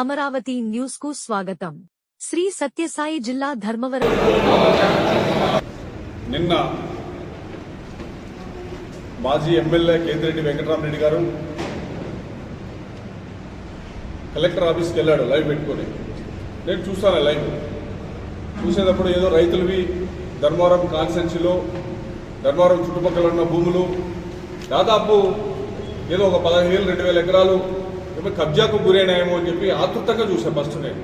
Amaravati news కు స్వాగతం. శ్రీ సత్యసాయి జిల్లా ధర్మవరం. నిన్న మాజీ ఎమ్మెల్యే కేతిరెడ్డి వెంకటరామరెడ్డి గారు కలెక్టర్ ఆఫీస్కి వెళ్ళాడు లైవ్ పెట్టుకొని. నేను చూస్తాను లైవ్ చూసేటప్పుడు ఏదో రైతులవి ధర్మవరం కాన్స్టిట్యున్సీలో ధర్మవరం చుట్టుపక్కల ఉన్న భూములు దాదాపు ఏదో ఒక 15,000-2,000 ఎకరాలు కబ్జాకు గురైనాయేమో అని చెప్పి ఆతృతంగా చూసాను. ఫస్ట్ నేను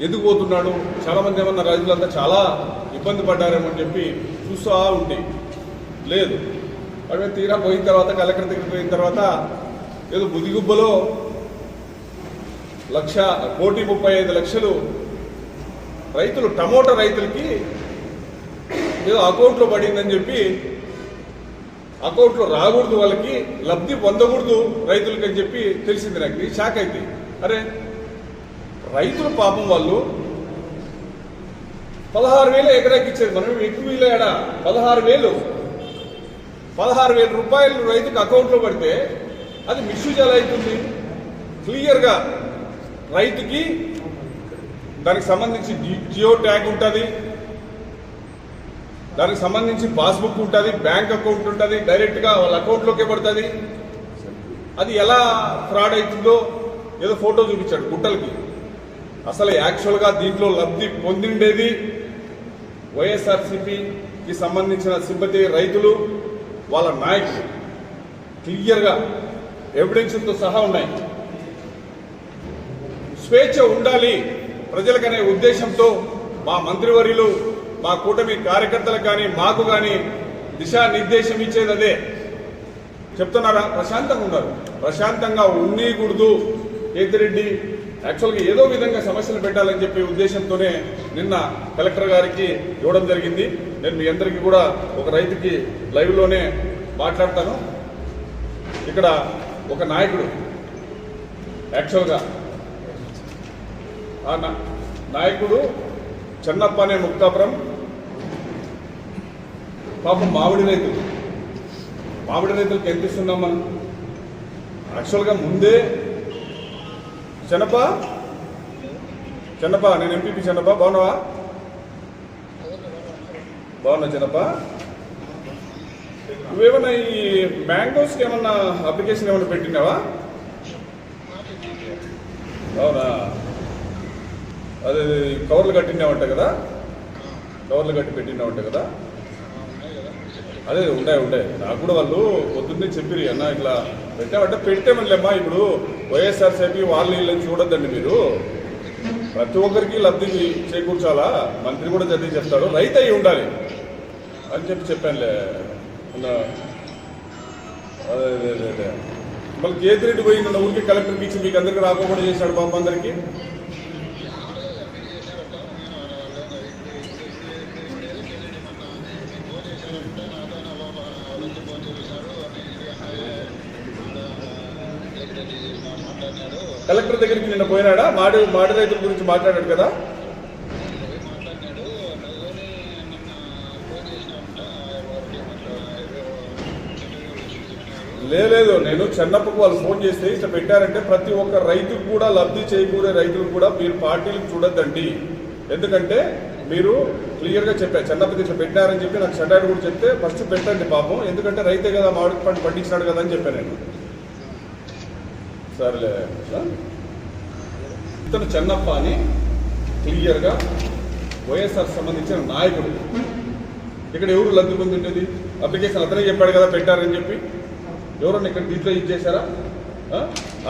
ఎందుకు పోతున్నాడు, చాలామంది ఏమన్నా రైతులంతా చాలా ఇబ్బంది పడ్డారేమో అని చెప్పి చూస్తూ ఉంటే లేదు. అవి తీరా పోయిన తర్వాత కలెక్టర్ దగ్గరికి పోయిన తర్వాత ఏదో బుదిగుబ్బలో 1,35,00,000 రైతులు టమోటా రైతులకి ఏదో అకౌంట్లో పడిందని చెప్పి అకౌంట్లో రాకూడదు, వాళ్ళకి లబ్ధి పొందకూడదు రైతులకి అని చెప్పి తెలిసింది. నాకు షాక్ అయితే అరే రైతుల పాపం వాళ్ళు 16,000 ఎకరాకి ఇచ్చేది, మనం ఎక్కువ ఏడా 16,000 రూపాయలు రైతుకి అకౌంట్లో పడితే అది మిస్యూజ్ ఎలా అవుతుంది? క్లియర్గా రైతుకి దానికి సంబంధించి జియో ట్యాగ్ ఉంటుంది, దానికి సంబంధించి పాస్బుక్ ఉంటుంది, బ్యాంక్ అకౌంట్ ఉంటుంది, డైరెక్ట్గా వాళ్ళ అకౌంట్లోకే పడుతుంది. అది ఎలా ఫ్రాడ్ అవుతుందో ఏదో ఫోటో చూపించాడు గుట్టలకి. అసలు యాక్చువల్గా దీంట్లో లబ్ధి పొందిండేది వైఎస్ఆర్సీపీకి సంబంధించిన సింపతి రైతులు, వాళ్ళ నాయకులు. క్లియర్గా ఎవిడెన్స్తో సహా ఉన్నాయి. స్వేచ్ఛ ఉండాలి ప్రజలకనే ఉద్దేశంతో మా మంత్రివర్యులు, మా కూటమి కార్యకర్తలకు కానీ మాకు కానీ దిశానిర్దేశం ఇచ్చేది అదే. చెప్తున్నారా? ప్రశాంతంగా ఉన్నారు, ప్రశాంతంగా ఉండకూడదు. కేతిరెడ్డి యాక్చువల్గా ఏదో విధంగా సమస్యలు పెట్టాలని చెప్పే ఉద్దేశంతోనే నిన్న కలెక్టర్ గారికి ఇవ్వడం జరిగింది. నేను మీ అందరికీ కూడా ఒక రైతుకి లైవ్లోనే మాట్లాడతాను. ఇక్కడ ఒక నాయకుడు యాక్చువల్గా ఆ నాయకుడు చెన్నప్ప అనే ముక్తాపురం పాపం మామిడి రైతులకు ఎంత ఇస్తున్నాం మనం? యాక్చువల్గా ముందే చెన్నప్ప నేను ఎంపీపీ చెన్నప్ప, బాగున్నావా? బాగున్నా చెన్నప్ప. నువ్వేమన్నా ఈ మ్యాంగోస్కి ఏమన్నా అప్లికేషన్ ఏమన్నా పెట్టినావా? అవునా, అదే కవర్లు కట్టినావంట కదా, కవర్లు కట్టి పెట్టినావంట కదా. అదే ఉండే నాకు కూడా వాళ్ళు పొద్దున్నే చెప్పిరి, అన్న ఇట్లా పెట్టామంటే పెట్టామనిలేమ్మా. ఇప్పుడు వైఎస్ఆర్సీపీ వాళ్ళు వీళ్ళని చూడొద్దండి, మీరు ప్రతి ఒక్కరికి లబ్ధి చేకూర్చాలా, మంత్రి కూడా చదివి చెప్తాడు, రైతు అయి ఉండాలి అని చెప్పానులే. అదే మళ్ళీ కేతిరెడ్డి పోయి నిన్న ఊరికి కలెక్టర్కి ఇచ్చి మీకు అందరికీ రాకుండా చేశాడు పాపం అందరికీ. కలెక్టర్ దగ్గరికి నిన్న పోయినాడా? మాడి రైతుల గురించి మాట్లాడాడు కదా. లేదు, నేను చెన్నప్పకు వాళ్ళు ఫోన్ చేస్తే ఇట్లా పెట్టారంటే ప్రతి ఒక్క రైతుకు కూడా లబ్ధి చేకూరే రైతులు కూడా మీరు పార్టీలకు చూడొద్దండి. ఎందుకంటే మీరు క్లియర్గా చెప్పారు చెన్నప్పకి ఇట్లా పెట్టారని చెప్పి నాకు షటాడు కూడా చెప్తే ఫస్ట్ పెట్టండి పాపం, ఎందుకంటే రైతే కదా మామిడి పంట పండించినాడు కదా అని చెప్పాను నేను. సరేలే, ఇతను చెన్నప్ప అని క్లియర్గా వైఎస్ఆర్ సంబంధించిన నాయకుడు. ఇక్కడ ఎవరు లబ్ధి పొందిండేది? అప్లికేషన్ అతనే చెప్పాడు కదా పెట్టారని చెప్పి. ఎవరన్నా ఇక్కడ దీంట్లో ఇది చేశారా?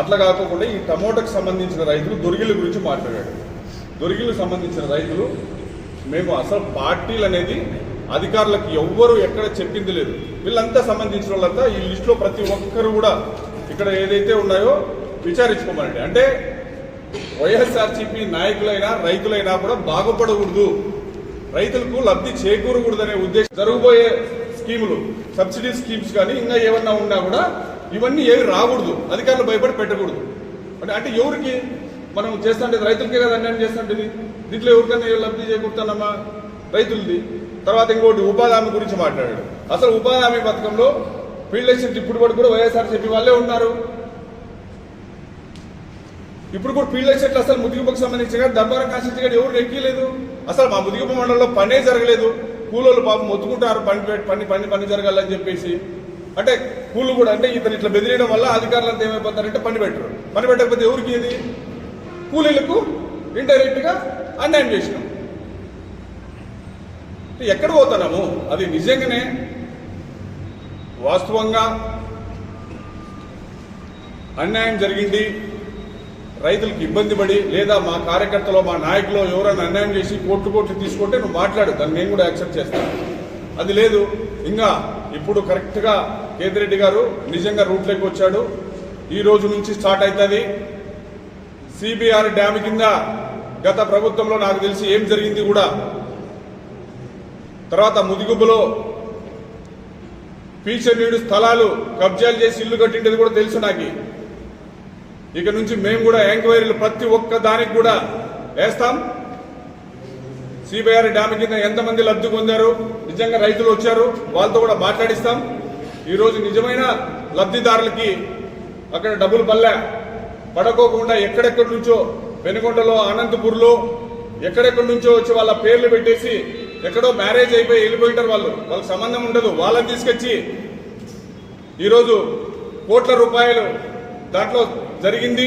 అట్లా కాకుండా ఈ టమోటాకు సంబంధించిన రైతులు దొరిగిళ్ళ గురించి మాట్లాడాడు. దొరిగిళ్ళకు సంబంధించిన రైతులు మేము అసలు పార్టీలు అనేది అధికారులకు ఎవ్వరూ ఎక్కడ చెప్పింది లేదు. వీళ్ళంతా సంబంధించిన వాళ్ళంతా ఈ లిస్టులో ప్రతి ఒక్కరు కూడా ఇక్కడ ఏదైతే ఉన్నాయో విచారించుకోమనండి. అంటే వైఎస్ఆర్సీపీ నాయకులైనా రైతులైనా కూడా బాగుపడకూడదు, రైతులకు లబ్ధి చేకూరకూడదనే ఉద్దేశం. జరగబోయే స్కీములు, సబ్సిడీ స్కీమ్స్ కానీ ఇంకా ఏమన్నా ఉన్నా కూడా ఇవన్నీ ఏవి రాకూడదు, అధికారులు భయపడి పెట్టకూడదు. అంటే ఎవరికి మనం చేస్తుంటే రైతులకే కదా అన్యాయం చేస్తుంటేది. దీంట్లో ఎవరికైనా లబ్ధి చేకూరుతానమ్మా రైతులది. తర్వాత ఇంకోటి ఉపాధి హామీ గురించి మాట్లాడాడు. అసలు ఉపాధి హామీ పథకంలో ఫీల్డ్ అసిస్టెంట్ ఇప్పుడు కూడా వైఎస్ఆర్సీపీ వాళ్ళే ఉన్నారు. ఇప్పుడు కూడా ఫీల్డ్ అసిస్టెంట్లు అసలు ముదిగుప్పకు సంబంధించి కానీ ధర్మవరం కాన్స్టిట్యూన్సీ కానీ ఎవరు ఎక్కలేదు. అసలు మా ముదిగుప్ప మండలంలో పనే జరగలేదు. కూలోళ్ళు పాపం మొత్తుకుంటారు పని జరగాలని చెప్పేసి. అంటే కూలు కూడా అంటే ఇతను ఇట్లా బెదిరియడం వల్ల అధికారులు అంతా ఏమైపోతారంటే పని పెట్టరు. పని పెట్టకపోతే ఎవరికి ఇది కూలీలకు ఇండైరెక్ట్ గా అన్యాయం చేసినాం. ఎక్కడ పోతున్నాము? అది నిజంగానే వాస్తవంగా అన్యాయం జరిగింది, రైతులకు ఇబ్బంది పడి లేదా మా కార్యకర్తలో మా నాయకులు ఎవరైనా అన్యాయం చేసి కోట్లు తీసుకుంటే నువ్వు మాట్లాడు, దాన్ని నేను కూడా యాక్సెప్ట్ చేస్తాను. అది లేదు. ఇంకా ఇప్పుడు కరెక్ట్గా కేతిరెడ్డి గారు నిజంగా రూట్లోకి వచ్చాడు. ఈ రోజు నుంచి స్టార్ట్ అవుతుంది. సిబిఆర్ డ్యామ్ కింద గత ప్రభుత్వంలో నాకు తెలిసి ఏం జరిగింది కూడా, తర్వాత ముదిగుబ్బలో ఫ్యూచర్ నీడు స్థలాలు కబ్జాలు చేసి ఇల్లు కట్టిండేది కూడా తెలుసు నాకు. ఇక నుంచి మేము కూడా ఎంక్వైరీలు ప్రతి ఒక్క దానికి కూడా వేస్తాం. సిబిఆర్ డ్యామ్ కింద ఎంతమంది లబ్ధి పొందారు, నిజంగా రైతులు వచ్చారు, వాళ్ళతో కూడా మాట్లాడిస్తాం. ఈరోజు నిజమైన లబ్ధిదారులకి అక్కడ డబ్బులు పడకోకుండా ఎక్కడెక్కడి నుంచో పెనుగొండలో అనంతపూర్లో ఎక్కడెక్కడి నుంచో వచ్చి వాళ్ళ పేర్లు పెట్టేసి ఎక్కడో మ్యారేజ్ అయిపోయి వెళ్ళిపోయింటారు. వాళ్ళకి సంబంధం ఉండదు. వాళ్ళని తీసుకొచ్చి ఈరోజు కోట్ల రూపాయలు దాంట్లో జరిగింది,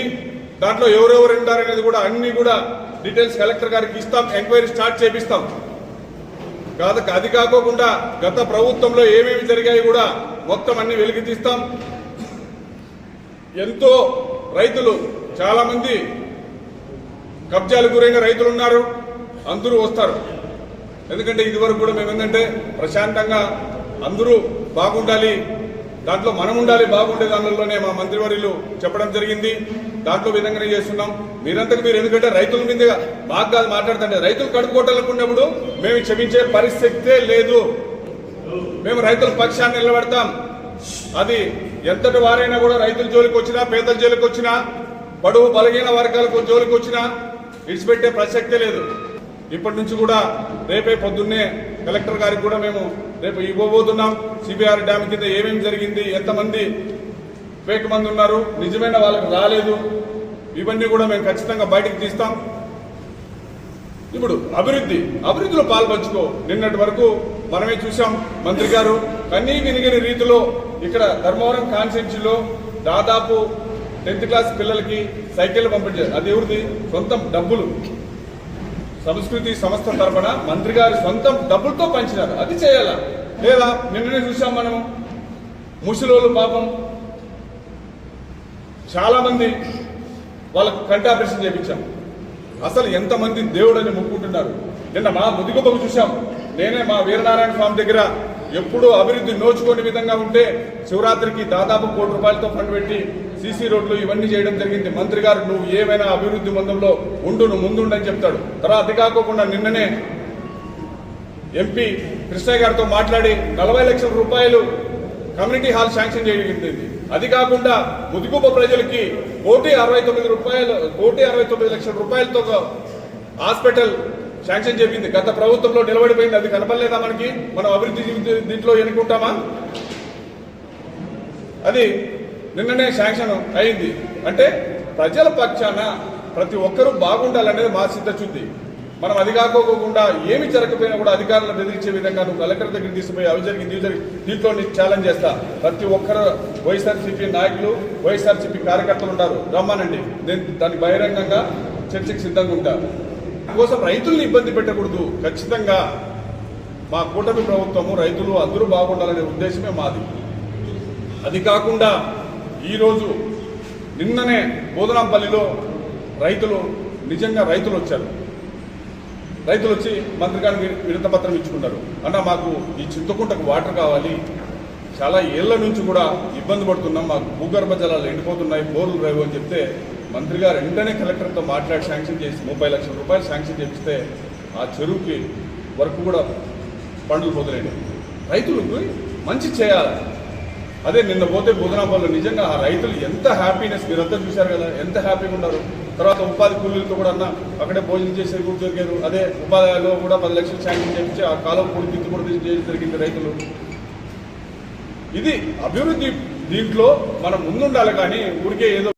దాంట్లో ఎవరెవరు ఉంటారనేది కూడా అన్ని కూడా డీటెయిల్స్ కలెక్టర్ గారికి ఇస్తాం. ఎంక్వైరీ స్టార్ట్ చేపిస్తాం. అది కాకోకుండా గత ప్రభుత్వంలో ఏమేమి జరిగాయి కూడా మొత్తం అన్ని వెలికి తీస్తాం. ఎంతో రైతులు చాలా మంది కబ్జాలు గురైన రైతులు ఉన్నారు, అందరూ వస్తారు. ఎందుకంటే ఇదివరకు కూడా మేము ఏంటంటే ప్రశాంతంగా అందరూ బాగుండాలి, దాంట్లో మనం ఉండాలి, బాగుండే దానిలోనే మా మంత్రివర్యులు చెప్పడం జరిగింది. దాంట్లో విధంగానే చేస్తున్నాం. మీరంతకు మీరు ఎందుకంటే రైతుల మీద మాకు కాదు మాట్లాడుతుంటే రైతులు కడుపుకోటలుకున్నప్పుడు మేము క్షమించే పరిస్థితే లేదు. మేము రైతుల పక్షాన్ని నిలబెడతాం. అది ఎంతటి వారైనా కూడా రైతుల జోలికి వచ్చినా, పేదల జోలికి వచ్చినా, బడుగు బలహీన వర్గాలకు జోలికి వచ్చినా విడిచిపెట్టే ప్రసక్తే లేదు. ఇప్పటి నుంచి కూడా రేపే పొద్దున్నే కలెక్టర్ గారికి కూడా మేము రేపు ఇవ్వబోతున్నాం. సిబిఆర్ డ్యామ్ కింద ఏమేమి జరిగింది, ఎంతమంది ఫేక్ మంది ఉన్నారు, నిజమైన వాళ్ళకి రాలేదు, ఇవన్నీ కూడా మేము ఖచ్చితంగా బయటకు తీస్తాం. ఇప్పుడు అభివృద్ధిలో పాల్పంచుకో. నిన్నటి వరకు మనమే చూసాం, మంత్రి గారు కన్నీ వినిగిన రీతిలో ఇక్కడ ధర్మవరం కాన్స్టిట్యూన్సీలో దాదాపు 10th క్లాస్ పిల్లలకి సైకిల్ పంపించారు. అది ఎవరిది? సొంతం డబ్బులు, సంస్కృతి సంస్థ తరఫున మంత్రి గారి సొంతం డబ్బులతో పంచినారు. అది చేయాలా లేదా? నిన్ననే చూసాం మనం, ముసలోళ్ళు పాపం చాలా మంది వాళ్ళకు కంటి ఆపరేషన్ చేయించాం. అసలు ఎంతమంది దేవుడని మొక్కుంటున్నారు. నిన్న మా ముదిగుబ్బకు చూసాం. నేనే మా వీరనారాయణ స్వామి దగ్గర ఎప్పుడూ అభివృద్ధి నోచుకునే విధంగా ఉంటే శివరాత్రికి దాదాపు ₹1 కోట్లతో ఫండ్ పెట్టి సీసీ రోడ్లు ఇవన్నీ చేయడం జరిగింది. మంత్రి గారు నువ్వు ఏమైనా అభివృద్ధి మందంలో నువ్వు ముందుండని చెప్తాడు. తర్వాత అది కాకోకుండా నిన్ననే ఎంపీ కృష్ణయ్య గారితో మాట్లాడి ₹40 లక్షల కమ్యూనిటీ హాల్ శాంక్షన్ చేయగలిగింది. అది కాకుండా ముదిగుబ్బ ప్రజలకి ₹1,69 లక్షల హాస్పిటల్ శాంక్షన్ చెప్పింది. గత ప్రభుత్వంలో నిలబడిపోయింది. అది కనపడలేదా మనకి? మనం అభివృద్ధి దీంట్లో ఎన్నుకుంటామా? అది నిన్ననే శాంక్షన్ అయింది. అంటే ప్రజల పక్షాన ప్రతి ఒక్కరూ బాగుండాలనేది మా సిద్ధశుద్ధి. మనం అది కాకోకుండా ఏమి జరగకపోయినా కూడా అధికారులను బెదిరించే విధంగా నువ్వు కలెక్టర్ దగ్గర తీసుకుపోయి అవి జరిగింది దీంట్లో నీకు ఛాలెంజ్ చేస్తా. ప్రతి ఒక్కరు వైఎస్ఆర్సీపీ నాయకులు, వైఎస్ఆర్సీపీ కార్యకర్తలు ఉంటారు, రమ్మానండి. నేను దానికి బహిరంగంగా చర్చకు సిద్ధంగా ఉంటాను. కోసం రైతుల్ని ఇబ్బంది పెట్టకూడదు. ఖచ్చితంగా మా కూటమి ప్రభుత్వము రైతులు అందరూ బాగుండాలనే ఉద్దేశమే మాది. అది కాకుండా ఈరోజు నిన్ననే బోధనాంపల్లిలో నిజంగా రైతులు వచ్చారు. రైతులు వచ్చి మంత్రి గారికి వినతిపత్రం ఇచ్చుకుంటారు. అన్న మాకు ఈ చింతకుంటకు వాటర్ కావాలి, చాలా ఏళ్ల నుంచి కూడా ఇబ్బంది పడుతున్నాం, మాకు భూగర్భ జలాలు ఎండిపోతున్నాయి, బోర్లు రేవు అని చెప్తే మంత్రి గారు వెంటనే కలెక్టర్తో మాట్లాడి శాంక్షన్ చేసి ₹30 లక్షల శాంక్షన్ చేపిస్తే ఆ చెరువుకి వర్క్ కూడా పండుగ మొదలైనవి. రైతులకు మంచి చేయాలి. అదే నిన్న పోతే బోధనాపల్లిలో నిజంగా ఆ రైతులు ఎంత హ్యాపీనెస్ మీరంతా చూశారు కదా, ఎంత హ్యాపీగా ఉన్నారు. తర్వాత ఉపాధి కూలీలతో కూడా అక్కడే భోజనం చేసేది కూడా జరిగారు. అదే ఉపాధిలో కూడా 10 లక్షలు శాంక్షన్ చేయించి ఆ కాలం పూర్తి కూడా జరిగింది రైతులు. ఇది అభివృద్ధి. దీంట్లో మనం ముందుండాలి కానీ ఊరికే ఏదో